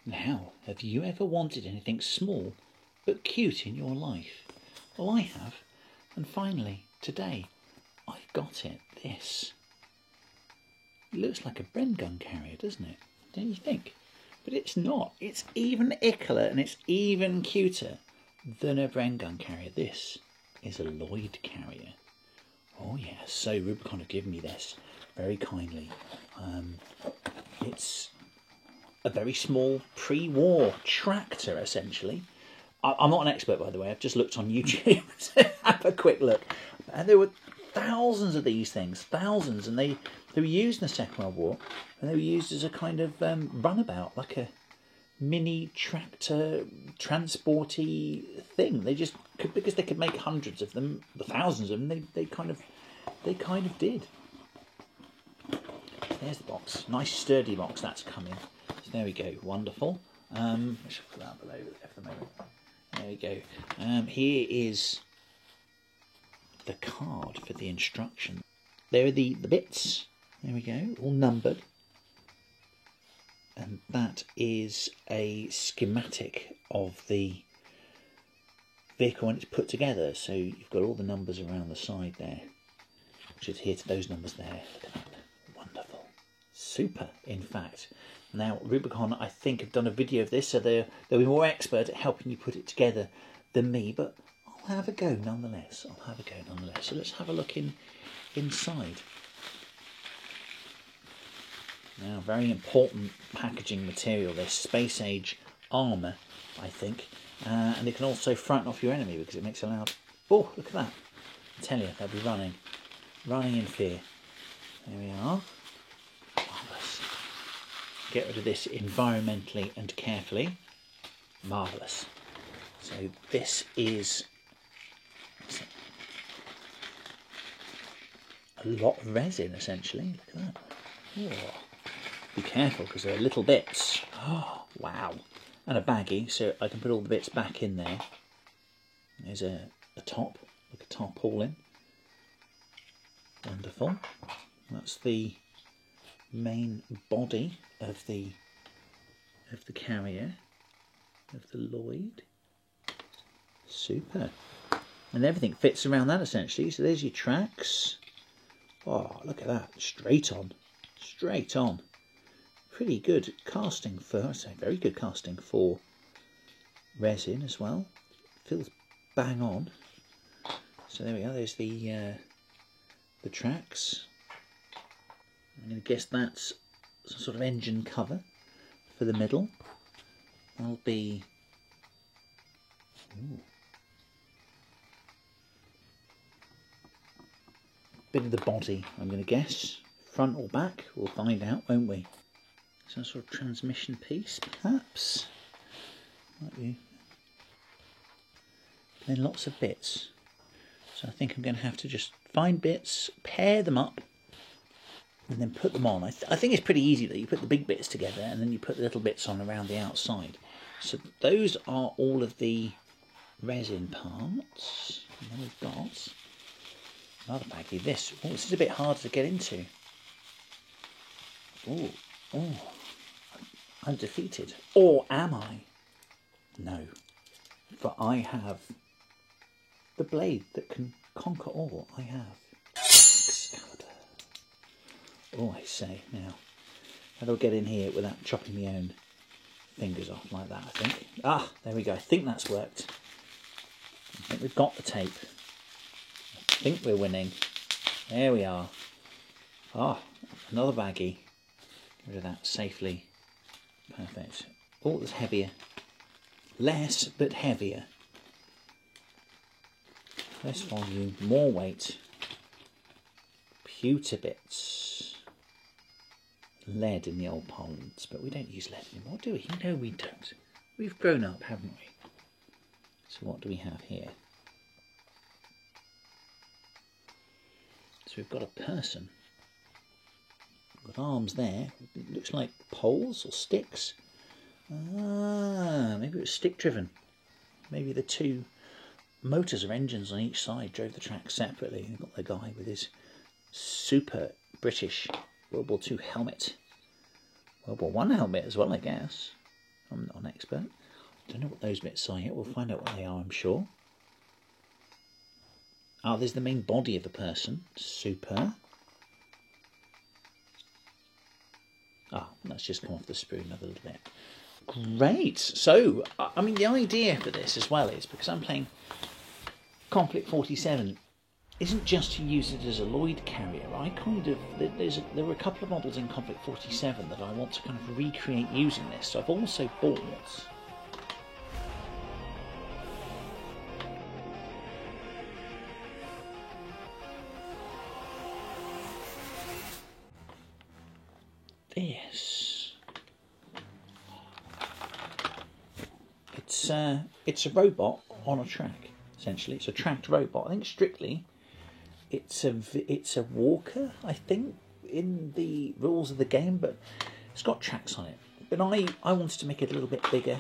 Now, have you ever wanted anything small but cute in your life? Well, I have. And finally, today, I've got it. This. It looks like a Bren gun carrier, doesn't it? Don't you think? But it's not. It's even ickler and it's even cuter than a Bren gun carrier. This is a Lloyd carrier. Oh yeah, so Rubicon have given me this very kindly. It's a very small pre-war tractor, essentially. I'm not an expert, by the way. I've just looked on YouTube to have a quick look. And there were thousands of these things, thousands, and they were used in the Second World War, and they were used as a kind of runabout, like a mini tractor transporty thing. They just could, because they could make hundreds of them, thousands of them. They kind of did. There's the box, nice sturdy box that's coming. So there we go, wonderful. I should put that below for the moment. There we go. Here is the card for the instruction. There are the bits. There we go, all numbered. And that is a schematic of the vehicle when it's put together. So you've got all the numbers around the side there, which adhere to those numbers there. Look at that. Wonderful. Super, in fact. Now, Rubicon, I think, have done a video of this, so they'll be more expert at helping you put it together than me, but I'll have a go nonetheless. So let's have a look inside. Now, very important packaging material, this space age armour, I think. And it can also frighten off your enemy because it makes a loud... Oh, look at that. I tell you, they'll be running in fear. There we are. Marvellous. Get rid of this environmentally and carefully. Marvellous. So this is a lot of resin, essentially. Look at that. Oh. Be careful because there are little bits. Oh, wow. And a baggie, so I can put all the bits back in there. There's a top, like a tarpaulin. Wonderful. That's the main body of the carrier, of the Lloyd. Super. And everything fits around that essentially. So there's your tracks. Oh, look at that. Straight on. Straight on. Pretty good casting for, I say very good casting for resin as well. Feels bang on. So there we are. There's the tracks. I'm going to guess that's some sort of engine cover for the middle. That'll be bit of the body, I'm going to guess. Front or back, we'll find out, won't we? Some sort of transmission piece, perhaps. Might be. Then lots of bits. So I think I'm going to have to just find bits, pair them up, and then put them on. I think it's pretty easy that you put the big bits together and then you put the little bits on around the outside. So those are all of the resin parts. And then we've got another baggie. This is a bit hard to get into. Oh, I'm defeated. Or am I? No, for I have the blade that can conquer all. I have Excalibur. Oh, I say, now, how do I get in here without chopping my own fingers off like that, I think. Ah, there we go. I think that's worked. I think we've got the tape. I think we're winning. There we are. Ah, another baggie. Get rid of that safely. Perfect. Oh, it's heavier. Less, but heavier. Less volume, more weight. Pewter bits. Lead in the old parlance, but we don't use lead anymore, do we? No, we don't. We've grown up, haven't we? So what do we have here? So we've got a person. We've got arms there. It looks like poles or sticks. Ah, maybe it was stick driven. Maybe the two motors or engines on each side drove the track separately. You've got the guy with his super British World War II helmet. World War I helmet as well, I guess. I'm not an expert. Don't know what those bits are yet. We'll find out what they are, I'm sure. Ah, there's the main body of the person. Super. Ah, that's just come off the sprue another little bit. Great. So, I mean, the idea for this as well is, because I'm playing Conflict 47, isn't just to use it as a Lloyd carrier. I kind of, there were a couple of models in Conflict 47 that I want to kind of recreate using this. So I've also bought this. It's a robot on a track, essentially. It's a tracked robot. I think strictly it's a walker, I think, in the rules of the game, but it's got tracks on it. But I wanted to make it a little bit bigger.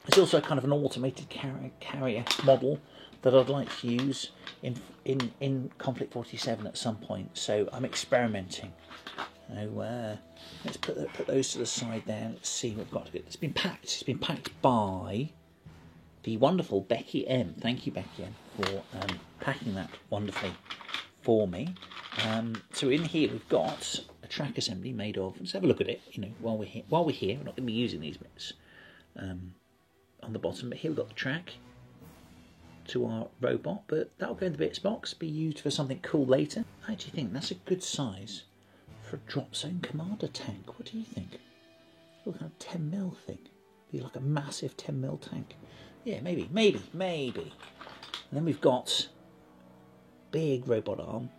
It's also kind of an automated carrier model that I'd like to use in Conflict 47 at some point. So I'm experimenting. So let's put those to the side there. Let's see what we've got. It's been packed. It's been packed by the wonderful Becky M. Thank you, Becky M, for packing that wonderfully for me. So in here we've got a track assembly made of. Let's have a look at it. You know, while we're here, we're not going to be using these bits on the bottom. But here we've got the track to our robot. But that'll go in the bits box. Be used for something cool later. I actually think that's a good size for a drop zone commander tank. What do you think? Look at a 10mm thing. Be like a massive 10mm tank. Yeah, maybe. And then we've got big robot arm.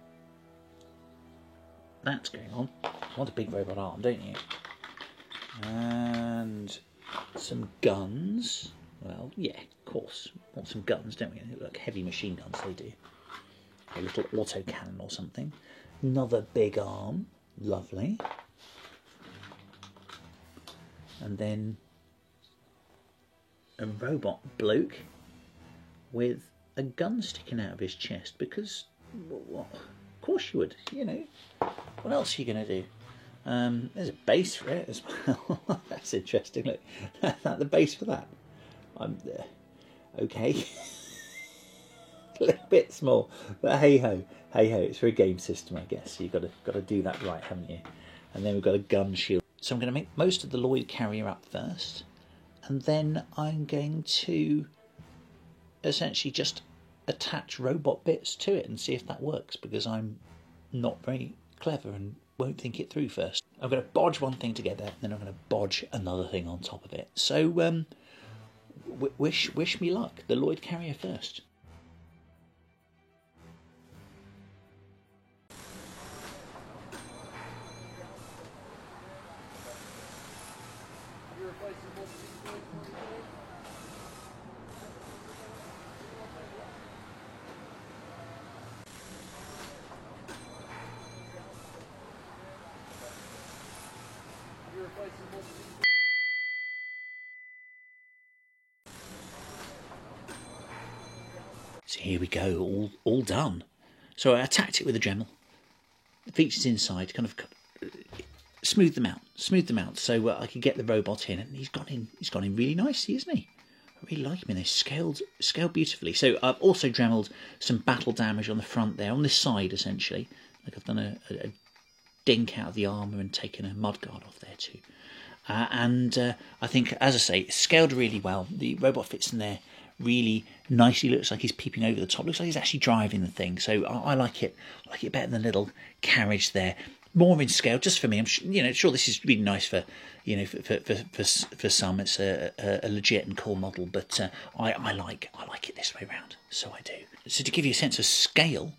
That's going on. You want a big robot arm, don't you? And some guns. Well, yeah, of course. Want some guns, don't we? They look like heavy machine guns, they do. A little auto cannon or something. Another big arm. Lovely. And then a robot bloke with a gun sticking out of his chest, because, well, of course you would, you know. What else are you going to do? There's a base for it as well. That's interesting. Look, the base for that. I'm okay. A little bit small, but hey ho, it's for a game system, I guess. So you've got to do that right, haven't you? And then we've got a gun shield. So I'm going to make most of the Lloyd carrier up first, and then I'm going to essentially just attach robot bits to it and see if that works, because I'm not very clever and won't think it through first. I'm going to bodge one thing together, and then I'm going to bodge another thing on top of it. So wish me luck. The Lloyd carrier first. So here we go, all done. So I attacked it with a Dremel. The features inside kind of smooth them out, so I could get the robot in, and he's gone in really nicely, isn't he? I really like him, and they're scaled beautifully. So I've also Dremeled some battle damage on the front there, on this side essentially. Like I've done a dink out of the armour and taken a mudguard off there too. And I think, as I say, it's scaled really well. The robot fits in there really nicely. Looks like he's peeping over the top. Looks like he's actually driving the thing. So I like it. I like it better than the little carriage there. More in scale, just for me. I'm sure this is really nice for for some. It's a legit and cool model, but I like it this way round. So I do. So to give you a sense of scale,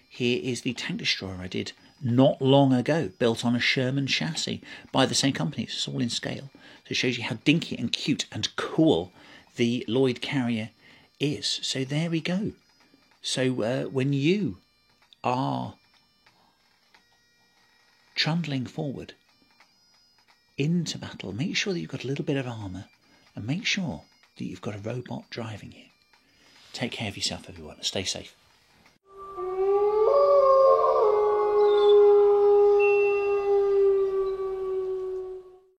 here is the tank destroyer I did not long ago, built on a Sherman chassis by the same company. It's all in scale. So it shows you how dinky and cute and cool the Lloyd carrier is. So there we go. So when you are trundling forward into battle, make sure that you've got a little bit of armour, and make sure that you've got a robot driving you. Take care of yourself, everyone, and stay safe.